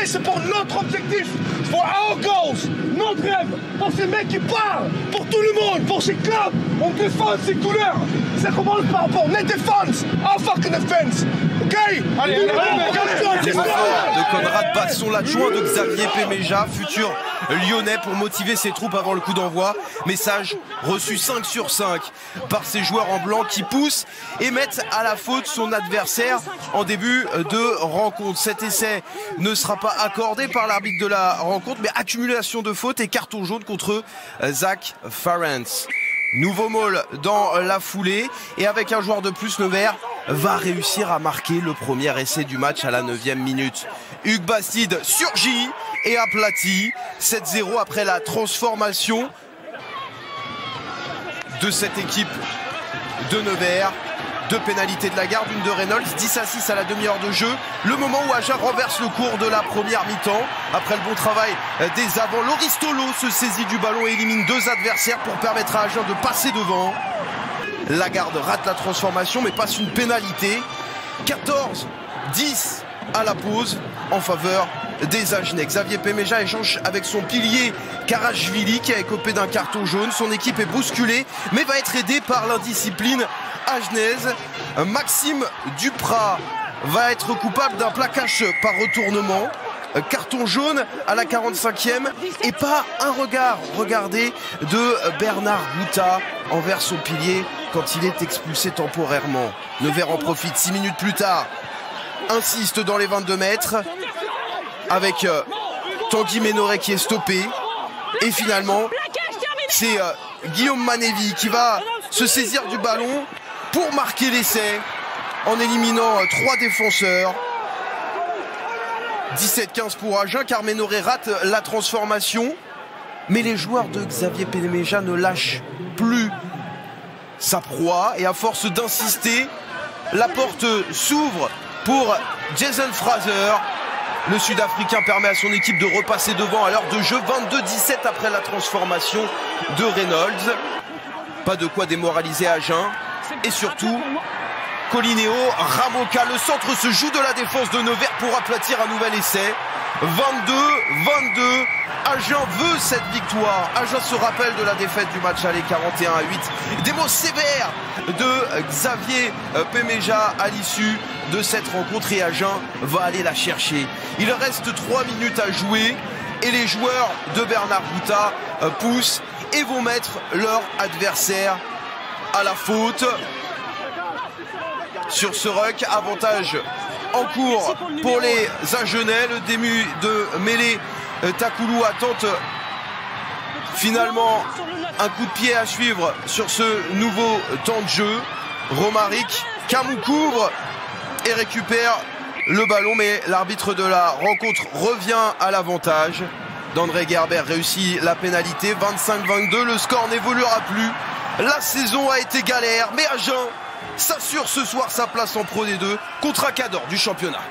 c'est pour notre objectif, for our goals, notre rêve, pour ces mecs qui parlent, pour tout le monde, pour ces clubs. On défend ces couleurs. Ça commence par les défenses, our fucking defense. Ok? Allez, Les mots forts de Conrad Basson, l'adjoint de Xavier Péméja, futur lyonnais, pour motiver ses troupes avant le coup d'envoi. Message reçu 5 sur 5 par ces joueurs en blanc qui poussent et mettent à la faute son adversaire en début de rencontre. Cet essai ne sera pas accordé par l'arbitre de la rencontre, mais accumulation de fautes et carton jaune contre Zach Farrens. Nouveau maul dans la foulée et avec un joueur de plus, Nevers va réussir à marquer le premier essai du match à la 9e minute. Hugues Bastide surgit et aplatit 7-0 après la transformation de cette équipe de Nevers. 2 pénalités de Lagarde, une de Reynolds, 10-6 à la demi-heure de jeu. Le moment où Agen renverse le cours de la première mi-temps. Après le bon travail des avants, Loris Tolo se saisit du ballon et élimine 2 adversaires pour permettre à Agen de passer devant. Lagarde rate la transformation mais passe une pénalité. 14-10 à la pause en faveur des Agenais. Xavier Péméja échange avec son pilier Karachvili qui a écopé d'un carton jaune. Son équipe est bousculée mais va être aidée par l'indiscipline agenaise. Maxime Duprat va être coupable d'un plaquage par retournement. Carton jaune à la 45e et pas un regard, regardez, de Bernard Gouta envers son pilier quand il est expulsé temporairement. Nevers en profite 6 minutes plus tard. Insiste dans les 22 mètres avec Tanguy Ménoret qui est stoppé. Et finalement, c'est Guillaume Manévi qui va se saisir du ballon pour marquer l'essai en éliminant 3 défenseurs. 17-15 pour Agen car Ménoret rate la transformation. Mais les joueurs de Xavier Péméja ne lâchent plus sa proie. Et à force d'insister, la porte s'ouvre pour Jason Fraser. Le Sud-Africain permet à son équipe de repasser devant à l'heure de jeu. 22-17 après la transformation de Reynolds. Pas de quoi démoraliser Agen. Et surtout, Colineo Ramoka, le centre se joue de la défense de Nevers pour aplatir un nouvel essai. 22-22. Agen veut cette victoire. Agen se rappelle de la défaite du match aller 41-8. Des mots sévères de Xavier Péméja à l'issue de cette rencontre et Agen va aller la chercher. Il reste 3 minutes à jouer et les joueurs de Bernard Gouta poussent et vont mettre leur adversaire à la faute. Sur ce ruck, avantage en cours pour les Agenais. Le début de mêlée, Takouloua tente finalement un coup de pied à suivre sur ce nouveau temps de jeu. Romaric, Camou couvre et récupère le ballon, mais l'arbitre de la rencontre revient à l'avantage. D'André Gerber réussit la pénalité, 25-22, le score n'évoluera plus. La saison a été galère, mais Agen s'assure ce soir sa place en Pro D2 contre un cadre du championnat.